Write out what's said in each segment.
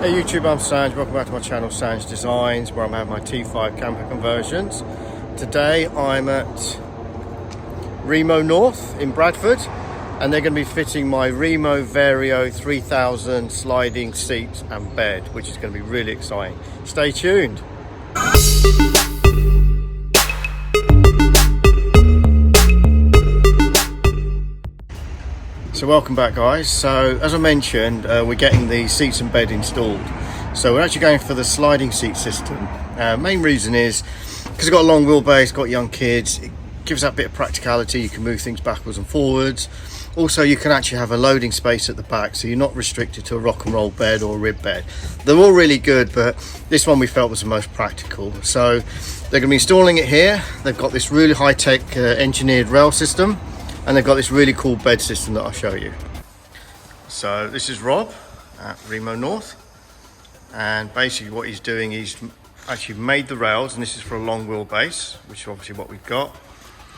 Hey YouTube, I'm SANJ. Welcome back to my channel, SANJ Designs, where I'm having my T5 camper conversions. Today I'm at Reimo North in Bradford, and they're going to be fitting my Reimo Vario 3000 sliding seat and bed, which is going to be really exciting. Stay tuned. So welcome back guys. So as I mentioned, we're getting the seats and bed installed. So we're actually going for the sliding seat system. Main reason is because it's got a long wheelbase, got young kids, it gives that bit of practicality. You can move things backwards and forwards. Also you can actually have a loading space at the back, so you're not restricted to a rock and roll bed or a rib bed. They're all really good, but this one we felt was the most practical. So they're going to be installing it here. They've got this really high-tech engineered rail system, and they've got this really cool bed system that I'll show you. So this is Rob at Reimo North, and basically what he's doing, he's actually made the rails, and this is for a long wheelbase, which is obviously what we've got,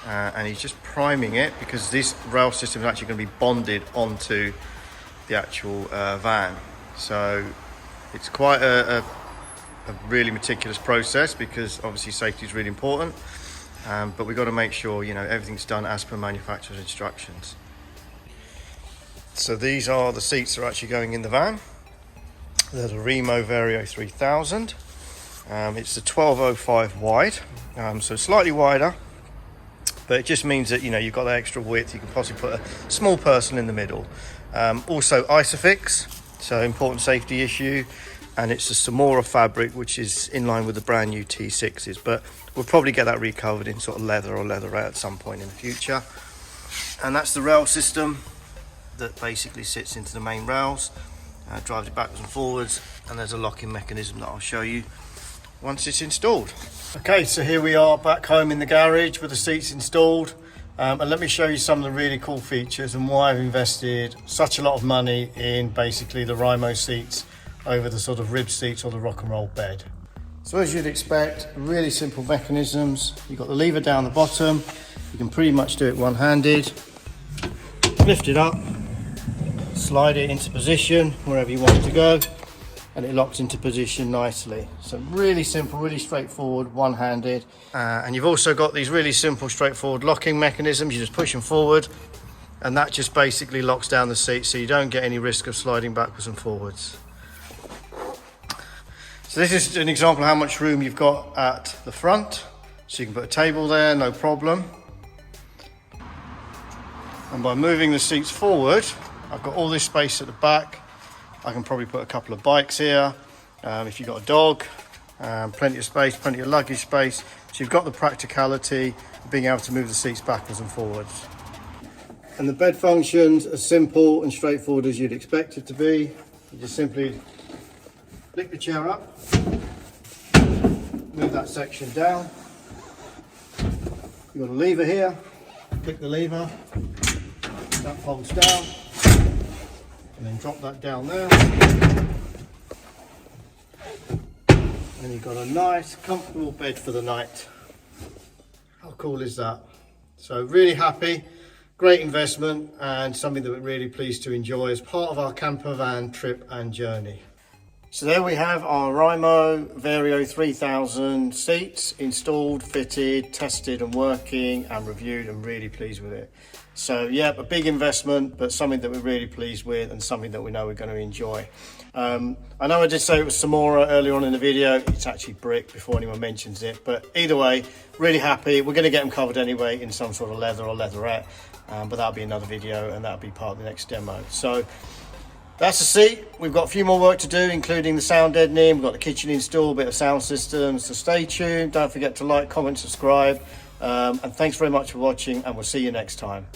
and he's just priming it because this rail system is actually going to be bonded onto the actual van. So it's quite a really meticulous process because obviously safety is really important. But we've got to make sure, you know, everything's done as per manufacturer's instructions. So these are the seats that are actually going in the van. They're the Reimo Vario 3000. It's the 1205 wide, so slightly wider, but it just means that, you know, you've got that extra width. You can possibly put a small person in the middle. Also Isofix, so important safety issue. And it's the Samora fabric, which is in line with the brand new T6s, but we'll probably get that recovered in sort of leather or leatherette at some point in the future. And that's the rail system that basically sits into the main rails, drives it backwards and forwards, and there's a locking mechanism that I'll show you once it's installed. Okay, so here we are back home in the garage with the seats installed, and let me show you some of the really cool features and why I've invested such a lot of money in basically the Reimo seats over the sort of rib seats or the rock and roll bed. So as you'd expect, really simple mechanisms. You've got the lever down the bottom. You can pretty much do it one-handed. Lift it up, slide it into position wherever you want it to go, and it locks into position nicely. So really simple, really straightforward, one-handed. And you've also got these really simple, straightforward locking mechanisms. You just push them forward, and that just basically locks down the seat so you don't get any risk of sliding backwards and forwards. So this is an example of how much room you've got at the front. So you can put a table there, no problem. And by moving the seats forward, I've got all this space at the back. I can probably put a couple of bikes here. If you've got a dog, plenty of space, plenty of luggage space. So you've got the practicality of being able to move the seats backwards and forwards. And the bed functions are simple and straightforward as you'd expect it to be. You just simply lift the chair up, move that section down. You've got a lever here, click the lever, that folds down, and then drop that down there. And you've got a nice, comfortable bed for the night. How cool is that? So really happy, great investment, and something that we're really pleased to enjoy as part of our camper van trip and journey. So there we have our Reimo Vario 3000 seats installed, fitted, tested and working and reviewed, and really pleased with it. So yeah, a big investment, but something that we're really pleased with and something that we know we're going to enjoy. I know I did say it was Samora earlier on in the video. It's actually brick before anyone mentions it, but either way, really happy. We're going to get them covered anyway in some sort of leather or leatherette, but that'll be another video and that'll be part of the next demo. So that's the seat. We've got a few more work to do, including the sound deadening. We've got the kitchen installed, a bit of sound systems. So stay tuned. Don't forget to like, comment, subscribe. And thanks very much for watching, and we'll see you next time.